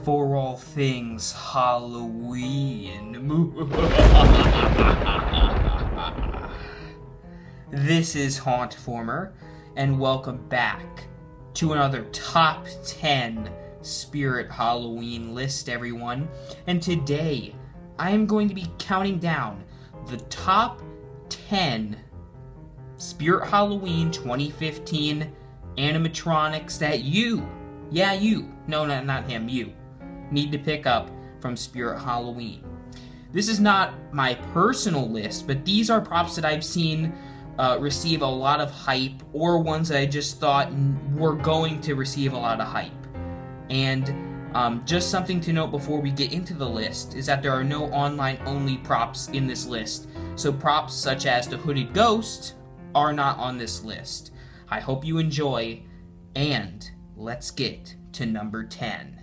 for all things Halloween. This is Hauntformer, and welcome back to another Top 10 Spirit Halloween list, everyone. And today, I am going to be counting down the top 10 Spirit Halloween 2015 animatronics that you, not him, you, need to pick up from Spirit Halloween. This is not my personal list, but these are props that I've seen receive a lot of hype, or ones that I just thought were going to receive a lot of hype. And just something to note before we get into the list is that there are no online-only props in this list, so props such as the Hooded Ghost are not on this list. I hope you enjoy, and let's get to number 10.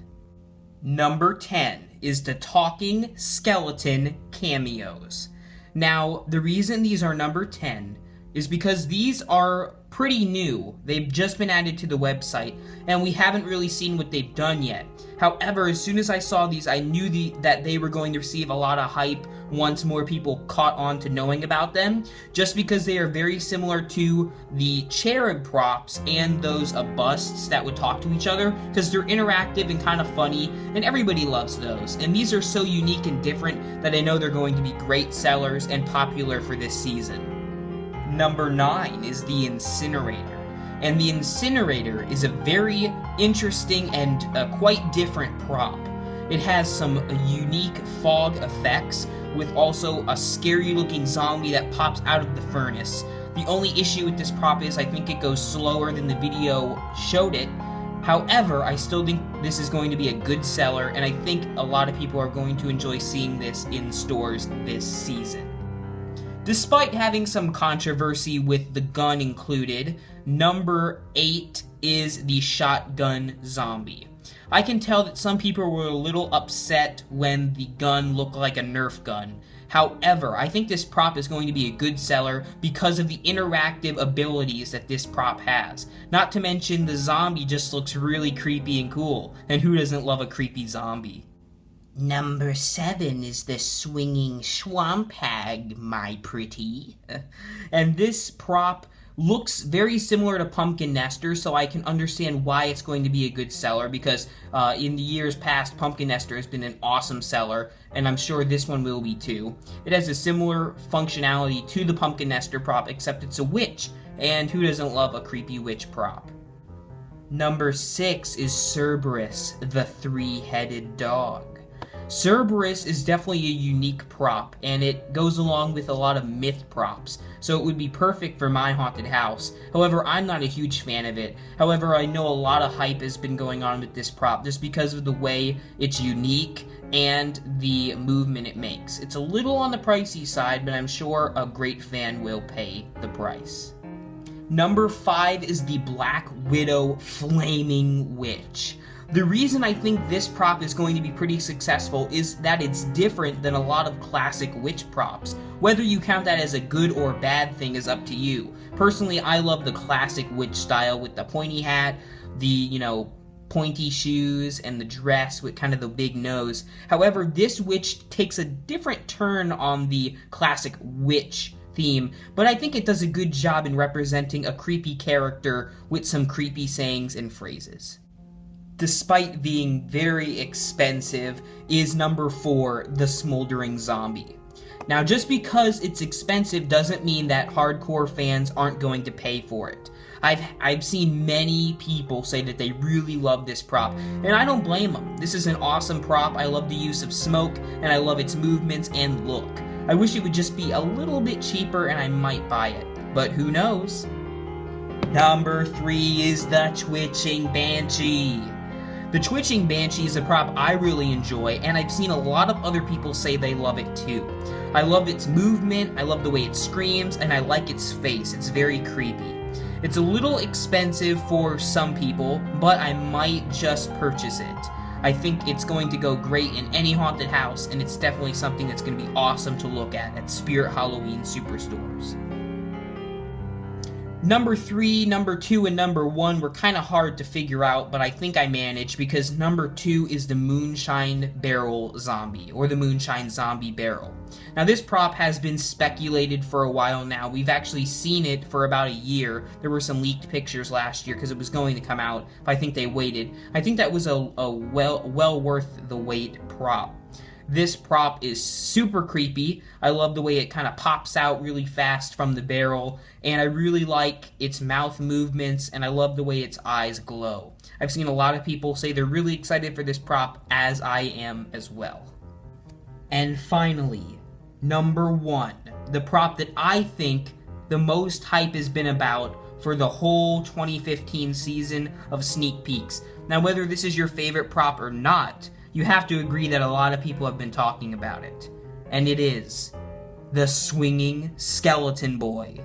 Number 10 is the Talking Skeleton Cameos. Now, the reason these are number 10 is because these are pretty new. They've just been added to the website, and we haven't really seen what they've done yet. However, as soon as I saw these, I knew that they were going to receive a lot of hype once more people caught on to knowing about them, just because they are very similar to the cherub props and those busts that would talk to each other, because they're interactive and kind of funny, and everybody loves those. And these are so unique and different that I know they're going to be great sellers and popular for this season. Number 9 is the Incinerator. And the Incinerator is a very interesting and quite different prop. It has some unique fog effects, with also a scary looking zombie that pops out of the furnace. The only issue with this prop is I think it goes slower than the video showed it. However, I still think this is going to be a good seller, and I think a lot of people are going to enjoy seeing this in stores this season. Despite having some controversy with the gun included, number 8 is the Shotgun Zombie. I can tell that some people were a little upset when the gun looked like a Nerf gun. However, I think this prop is going to be a good seller because of the interactive abilities that this prop has. Not to mention, the zombie just looks really creepy and cool, and who doesn't love a creepy zombie? Number 7 is the Swinging Swamp Hag, my pretty. And this prop looks very similar to Pumpkin Nester, so I can understand why it's going to be a good seller, because in the years past, Pumpkin Nester has been an awesome seller, and I'm sure this one will be too. It has a similar functionality to the Pumpkin Nester prop, except it's a witch, and who doesn't love a creepy witch prop? Number 6 is Cerberus, the three-headed dog. Cerberus is definitely a unique prop, and it goes along with a lot of myth props, so it would be perfect for my haunted house. However, I'm not a huge fan of it. However, I know a lot of hype has been going on with this prop just because of the way it's unique and the movement it makes. It's a little on the pricey side, but I'm sure a great fan will pay the price. Number 5 is the Black Widow Flaming Witch. The reason I think this prop is going to be pretty successful is that it's different than a lot of classic witch props. Whether you count that as a good or bad thing is up to you. Personally, I love the classic witch style with the pointy hat, the, pointy shoes, and the dress with kind of the big nose. However, this witch takes a different turn on the classic witch theme, but I think it does a good job in representing a creepy character with some creepy sayings and phrases. Despite being very expensive, is number 4, the Smouldering Zombie. Now, just because it's expensive doesn't mean that hardcore fans aren't going to pay for it. I've seen many people say that they really love this prop, and I don't blame them. This is an awesome prop. I love the use of smoke, and I love its movements and look. I wish it would just be a little bit cheaper and I might buy it, but who knows? Number 3 is the Twitching Banshee. The Twitching Banshee is a prop I really enjoy, and I've seen a lot of other people say they love it too. I love its movement, I love the way it screams, and I like its face. It's very creepy. It's a little expensive for some people, but I might just purchase it. I think it's going to go great in any haunted house, and it's definitely something that's going to be awesome to look at Spirit Halloween Superstores. Number 3, number 2, and number 1 were kind of hard to figure out, but I think I managed because number 2 is the Moonshine Barrel Zombie, or the Moonshine Zombie Barrel. Now this prop has been speculated for a while now. We've actually seen it for about a year. There were some leaked pictures last year because it was going to come out, but I think they waited. I think that was a well worth the wait prop. This prop is super creepy. I love the way it kind of pops out really fast from the barrel, and I really like its mouth movements, and I love the way its eyes glow. I've seen a lot of people say they're really excited for this prop, as I am as well. And finally, number 1, the prop that I think the most hype has been about for the whole 2015 season of sneak peeks. Now, whether this is your favorite prop or not, you have to agree that a lot of people have been talking about it. And it is the Swinging Skeleton Boy.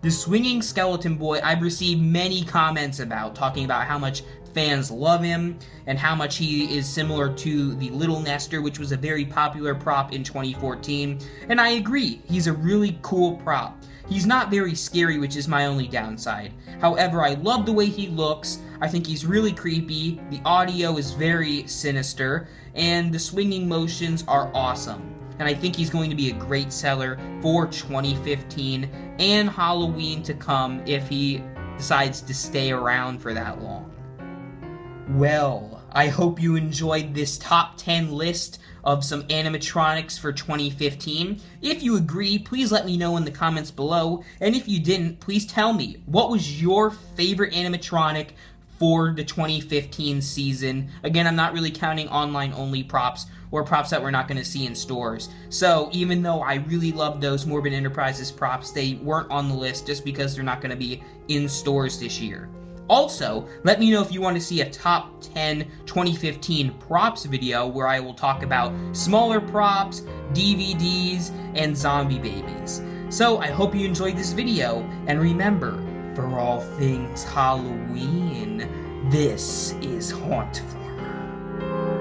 The Swinging Skeleton Boy, I've received many comments about, talking about how much fans love him, and how much he is similar to the Little Nester, which was a very popular prop in 2014. And I agree, he's a really cool prop. He's not very scary, which is my only downside. However, I love the way he looks. I think he's really creepy. The audio is very sinister, and the swinging motions are awesome. And I think he's going to be a great seller for 2015 and Halloween to come if he decides to stay around for that long. Well, I hope you enjoyed this top 10 list of some animatronics for 2015. If you agree, please let me know in the comments below. And if you didn't, please tell me, what was your favorite animatronic for the 2015 season? Again, I'm not really counting online-only props or props that we're not going to see in stores. So even though I really love those Morbid Enterprises props, they weren't on the list just because they're not going to be in stores this year. Also, let me know if you want to see a top 10 2015 props video where I will talk about smaller props, DVDs, and zombie babies. So I hope you enjoyed this video, and remember, for all things Halloween, this is Hauntformer.